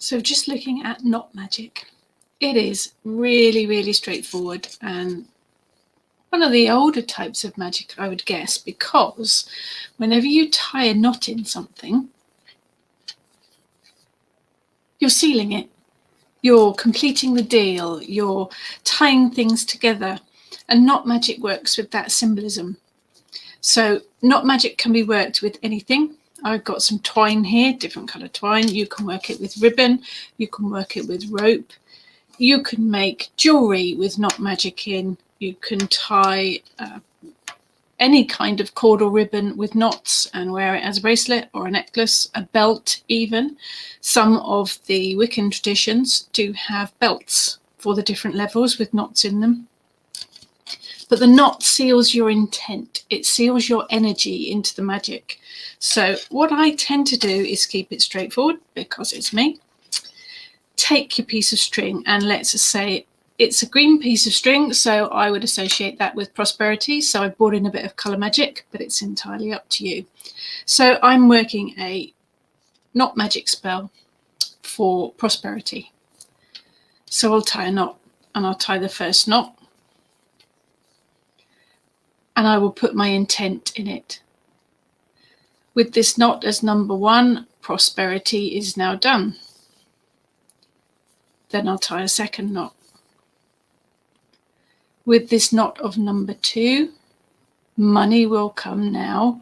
So just looking at knot magic, it is really, really straightforward and one of the older types of magic, I would guess, because whenever you tie a knot in something, you're sealing it, you're completing the deal, you're tying things together, and knot magic works with that symbolism. So knot magic can be worked with anything. I've got some twine here, different colour twine. You can work it with ribbon, you can work it with rope, you can make jewellery with knot magic in, you can tie any kind of cord or ribbon with knots and wear it as a bracelet or a necklace, a belt even. Some of the Wiccan traditions do have belts for the different levels with knots in them. But the knot seals your intent. It seals your energy into the magic. So what I tend to do is keep it straightforward because it's me. Take your piece of string and let's say it's a green piece of string, so I would associate that with prosperity. So I brought in a bit of colour magic, but it's entirely up to you. So I'm working a knot magic spell for prosperity. So I'll tie a knot and I'll tie the first knot. And I will put my intent in it. With this knot as number 1, prosperity is now done. Then I'll tie a second knot. With this knot of number 2, money will come now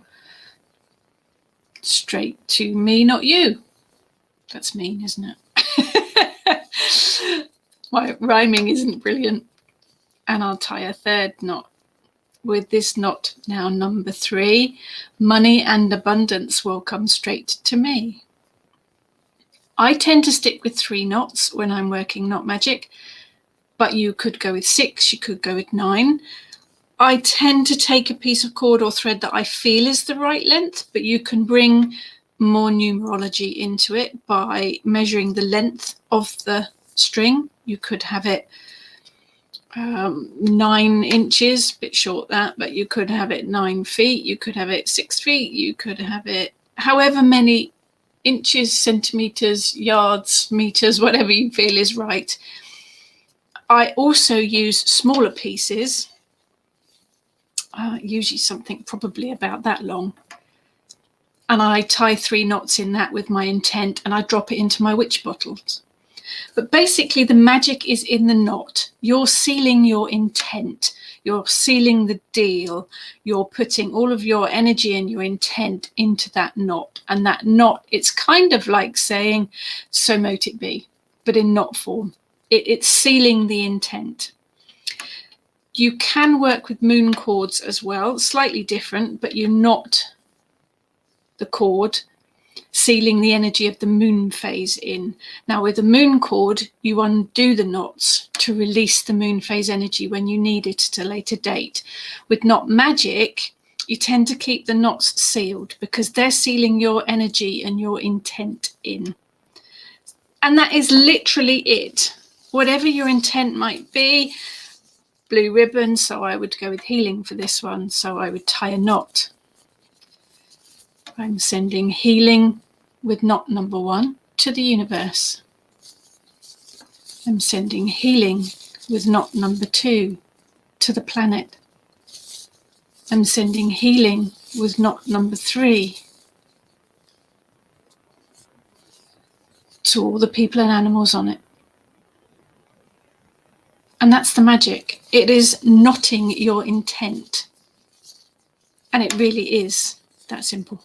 straight to me, not you. That's mean, isn't it? My rhyming isn't brilliant. And I'll tie a third knot. With this knot now number 3, money and abundance will come straight to me. I tend to stick with 3 knots when I'm working knot magic, but you could go with 6, you could go with 9. I tend to take a piece of cord or thread that I feel is the right length, but you can bring more numerology into it by measuring the length of the string. You could have it 9 inches, a bit short that, but you could have it 9 feet, you could have it 6 feet, you could have it however many inches, centimeters, yards, meters, whatever you feel is right. I also use smaller pieces, usually something probably about that long, and I tie 3 knots in that with my intent and I drop it into my witch bottles. But basically the magic is in the knot. You're sealing your intent, you're sealing the deal, you're putting all of your energy and your intent into that knot. And that knot, it's kind of like saying, so mote it be, but in knot form. It's sealing the intent. You can work with moon cords as well, slightly different, but you knot the cord, sealing the energy of the moon phase in. Now with the moon cord, you undo the knots to release the moon phase energy when you need it at a later date. With knot magic, you tend to keep the knots sealed because they're sealing your energy and your intent in. And that is literally it. Whatever your intent might be, blue ribbon, so I would go with healing for this one, so I would tie a knot. I'm sending healing with knot number 1 to the universe. I'm sending healing with knot number 2 to the planet. I'm sending healing with knot number 3 to all the people and animals on it. And that's the magic. It is knotting your intent. And it really is that simple.